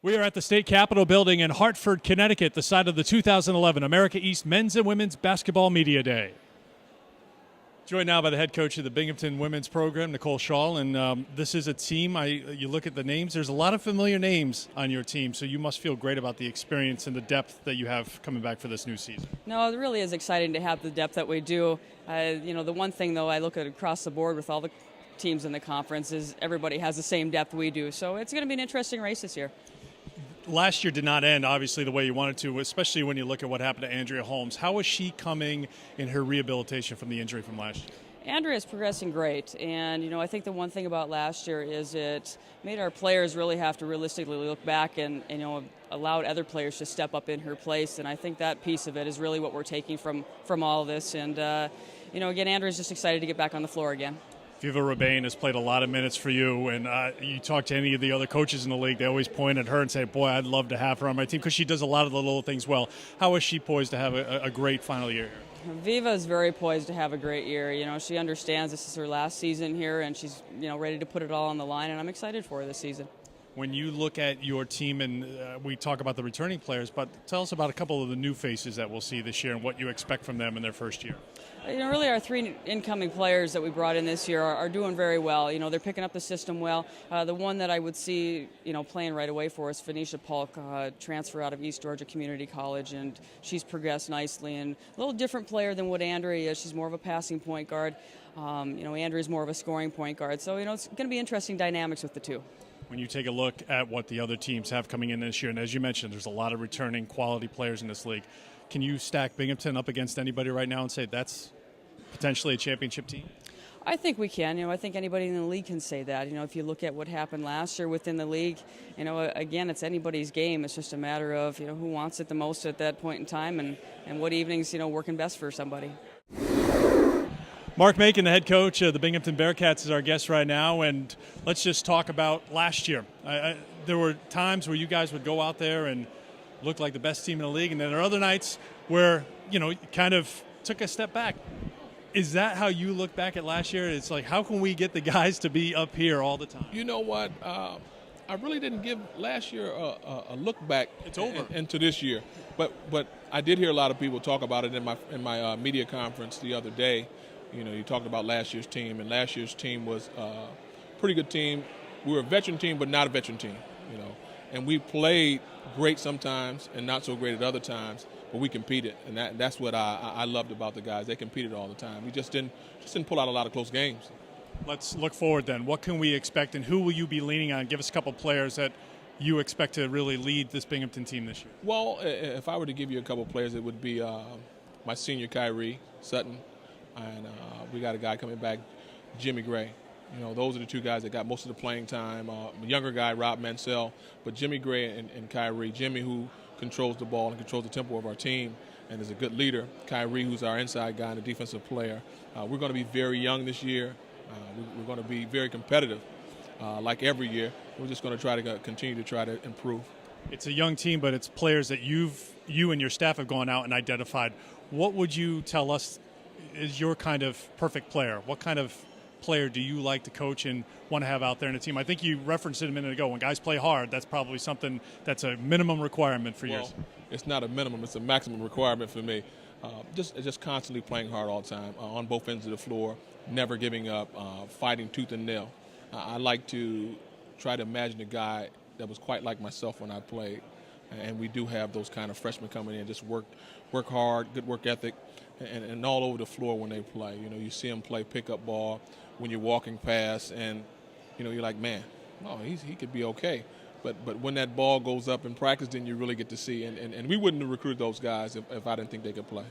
We are at the State Capitol building in Hartford, Connecticut, the site of the 2011 America East Men's and Women's Basketball Media Day. Joined now by the head coach of the Binghamton Women's Program, Nicole Shaw, and this is a team, you look at the names, there's a lot of familiar names on your team, so you must feel great about the experience and the depth that you have coming back for this new season. No, it really is exciting to have the depth that we do. The one thing, though, I look at across the board with all the teams in the conference is everybody has the same depth we do, so it's going to be an interesting race this year. Last year did not end, obviously, the way you wanted to, especially when you look at what happened to Andrea Holmes. How is she coming in her rehabilitation from the injury from last year? Andrea is progressing great, and I think the one thing about last year is it made our players really have to realistically look back and allowed other players to step up in her place, and I think that piece of it is really what we're taking from all of this. And again, Andrea's just excited to get back on the floor again. Viva Rebane has played a lot of minutes for you, and you talk to any of the other coaches in the league, they always point at her and say, boy, I'd love to have her on my team because she does a lot of the little things well. How is she poised to have a great final year here? Viva is very poised to have a great year. She understands this is her last season here, and she's ready to put it all on the line, and I'm excited for her this season. When you look at your team, and we talk about the returning players, but tell us about a couple of the new faces that we'll see this year and what you expect from them in their first year. Really our three incoming players that we brought in this year are doing very well. They're picking up the system well. The one that I would see, playing right away for us, Phoenicia Polk, transfer out of East Georgia Community College, and she's progressed nicely. And a little different player than what Andrea is. She's more of a passing point guard. Andrea's more of a scoring point guard. So, it's going to be interesting dynamics with the two. When you take a look at what the other teams have coming in this year, and as you mentioned, there's a lot of returning quality players in this league. Can you stack Binghamton up against anybody right now and say that's potentially a championship team? I think we can. I think anybody in the league can say that. If you look at what happened last year within the league, again, it's anybody's game. It's just a matter of, who wants it the most at that point in time and what evenings, working best for somebody. Mark Macon, the head coach of the Binghamton Bearcats, is our guest right now, and let's just talk about last year. There were times where you guys would go out there and look like the best team in the league, and then there are other nights where, you kind of took a step back. Is that how you look back at last year? It's like, how can we get the guys to be up here all the time? You know what? I really didn't give last year a look back. It's over. Into this year. But I did hear a lot of people talk about it in my media conference the other day. You talked about last year's team, and last year's team was a pretty good team. We were a veteran team, but not a veteran team, And we played great sometimes and not so great at other times, but we competed, and that's what I loved about the guys. They competed all the time. We just didn't pull out a lot of close games. Let's look forward then. What can we expect, and who will you be leaning on? Give us a couple players that you expect to really lead this Binghamton team this year. Well, if I were to give you a couple players, it would be my senior Kyrie Sutton, and we got a guy coming back, Jimmy Gray. Those are the two guys that got most of the playing time. The younger guy, Rob Mansell, but Jimmy Gray and Kyrie. Jimmy, who controls the ball and controls the tempo of our team and is a good leader. Kyrie, who's our inside guy and a defensive player. We're going to be very young this year. We're going to be very competitive, like every year. We're just going to try to continue to try to improve. It's a young team, but it's players that you and your staff have gone out and identified. What would you tell us is your kind of perfect player? What kind of player do you like to coach and want to have out there in a team? I think you referenced it a minute ago. When guys play hard, that's probably something that's a minimum requirement for yours. It's not a minimum. It's a maximum requirement for me. Just constantly playing hard all the time, on both ends of the floor, never giving up, fighting tooth and nail. I like to try to imagine a guy that was quite like myself when I played. And we do have those kind of freshmen coming in, just work hard, good work ethic, and all over the floor when they play. You see them play pickup ball when you're walking past, and you're like, man, oh, he could be okay. But when that ball goes up in practice, then you really get to see. And we wouldn't have recruited those guys if I didn't think they could play.